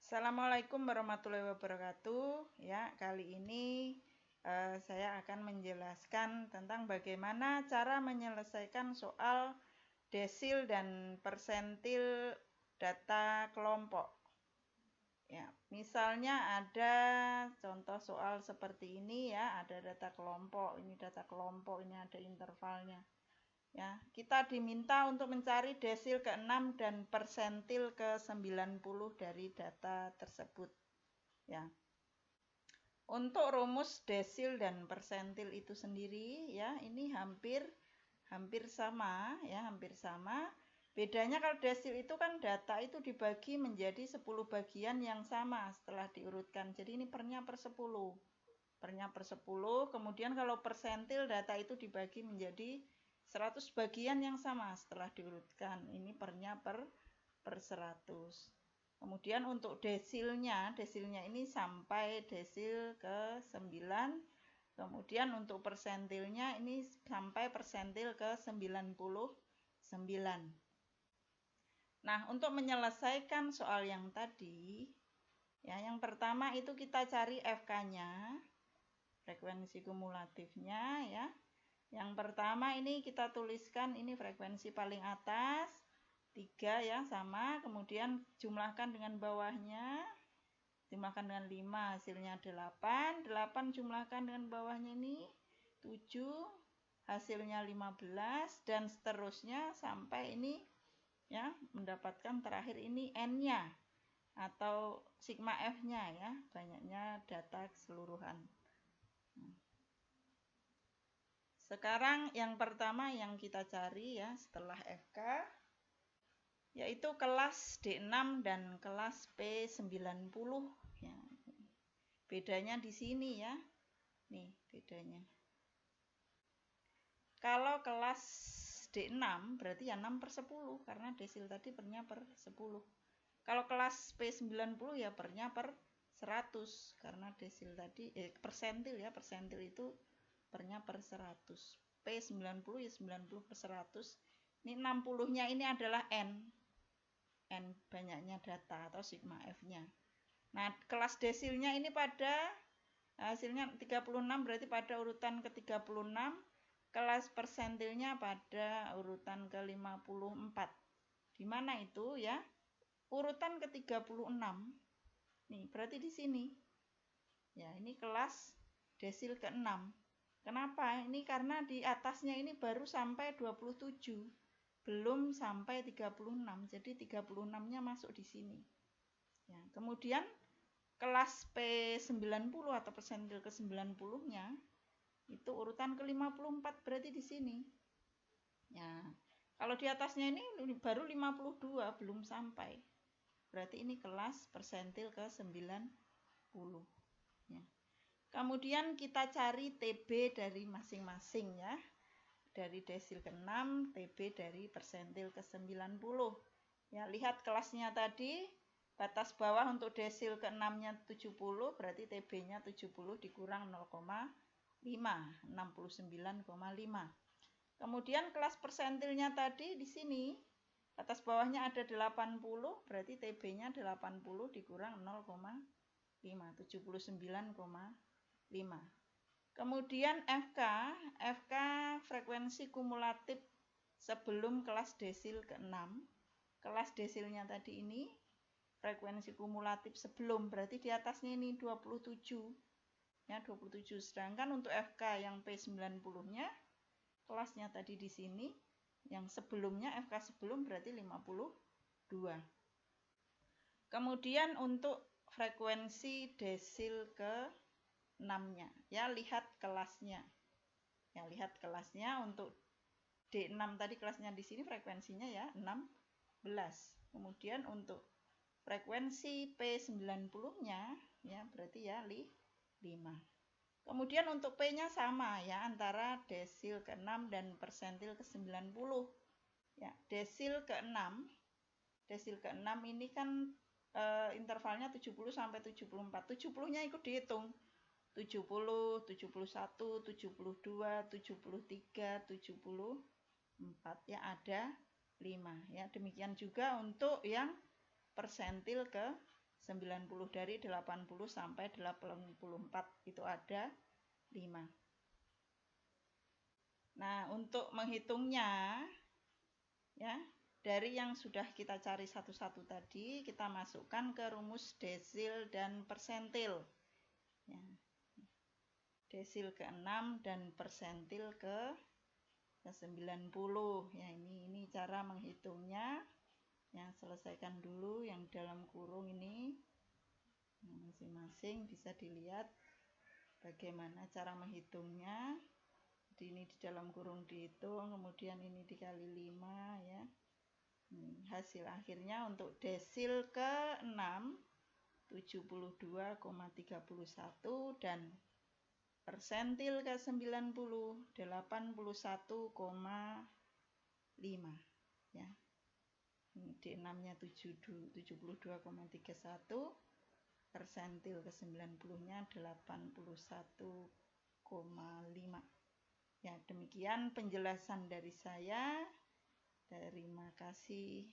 Assalamualaikum warahmatullahi wabarakatuh. Ya, kali ini saya akan menjelaskan tentang bagaimana cara menyelesaikan soal desil dan persentil data kelompok. Ya, misalnya ada contoh soal seperti ini ya, ada data kelompok, ini data kelompok, ini ada intervalnya. Ya, kita diminta untuk mencari desil ke-6 dan persentil ke-90 dari data tersebut. Ya. Untuk rumus desil dan persentil itu sendiri ya, ini hampir sama ya, hampir sama. Bedanya kalau desil itu kan data itu dibagi menjadi 10 bagian yang sama setelah diurutkan. Jadi ini pernya per 10. Pernya per 10, kemudian kalau persentil data itu dibagi menjadi 100 bagian yang sama setelah diurutkan. Ini pernya per 100. Kemudian untuk desilnya ini sampai desil ke 9. Kemudian untuk persentilnya ini sampai persentil ke 99. Nah, untuk menyelesaikan soal yang tadi, ya, yang pertama itu kita cari FK-nya, frekuensi kumulatifnya ya. Yang pertama ini kita tuliskan ini frekuensi paling atas 3 ya, sama. Kemudian jumlahkan dengan bawahnya. Jumlahkan dengan 5 hasilnya 8. 8 jumlahkan dengan bawahnya ini 7. Hasilnya 15 dan seterusnya sampai ini ya mendapatkan terakhir ini N-nya atau sigma F-nya ya, banyaknya data keseluruhan. Sekarang yang pertama yang kita cari ya setelah FK yaitu kelas D6 dan kelas P90 ya. Bedanya di sini ya. Nih bedanya. Kalau kelas D6 berarti ya 6 per 10 karena desil tadi pernya per 10. Kalau kelas P90 ya pernya per 100 karena desil tadi persentil ya, persentil itu pernya per 100. P90 ya 90 per 100. Ini 60-nya ini adalah N banyaknya data atau sigma F-nya. Nah, kelas desilnya ini pada hasilnya 36 berarti pada urutan ke-36. Kelas persentilnya pada urutan ke-54. Di mana itu ya? Urutan ke-36. Nih, berarti di sini. Ya, ini kelas desil ke-6. Kenapa? Ini karena di atasnya ini baru sampai 27. Belum sampai 36. Jadi 36-nya masuk di sini. Ya, kemudian kelas P90 atau persentil ke-90-nya itu urutan ke-54 berarti di sini. Ya. Kalau di atasnya ini baru 52, belum sampai. Berarti ini kelas persentil ke-90. Ya. Kemudian kita cari TB dari masing-masing ya. Dari desil ke-6, TB dari persentil ke-90. Ya, lihat kelasnya tadi, batas bawah untuk desil ke-6-nya 70, berarti TB-nya 70 dikurang 0,5, 69,5. Kemudian kelas persentilnya tadi di sini, batas bawahnya ada 80, berarti TB-nya 80 dikurang 0,5, 79,5. Kemudian FK frekuensi kumulatif sebelum kelas desil ke-6. Kelas desilnya tadi ini frekuensi kumulatif sebelum, berarti di atasnya ini 27. Ya, 27. Sedangkan untuk FK yang P90-nya kelasnya tadi di sini, yang sebelumnya FK sebelum berarti 52. Kemudian untuk frekuensi desil ke-6-nya. Ya, lihat kelasnya. Ya, lihat kelasnya untuk D6 tadi kelasnya di sini frekuensinya ya 16. Kemudian untuk frekuensi P90-nya ya berarti ya 5. Kemudian untuk P-nya sama ya antara desil ke-6 dan persentil ke-90. Ya, desil ke-6 ini kan intervalnya 70 sampai 74. 70-nya ikut dihitung. 70, 71, 72, 73, 74 ya ada 5 ya. Demikian juga untuk yang persentil ke 90 dari 80 sampai 84 itu ada 5. Nah, untuk menghitungnya ya, dari yang sudah kita cari satu-satu tadi, kita masukkan ke rumus desil dan persentil. Ya. Desil ke 6 dan persentil ke 90. Ya, ini cara menghitungnya. Yang selesaikan dulu yang dalam kurung ini. Masing-masing bisa dilihat bagaimana cara menghitungnya. Jadi ini di dalam kurung dihitung, kemudian ini dikali 5 ya. Hasil akhirnya untuk desil ke 6 72,31 dan persentil ke 90 81,5 ya. D6-nya 72,31, persentil ke 90-nya 81,5. Ya, demikian penjelasan dari saya. Terima kasih.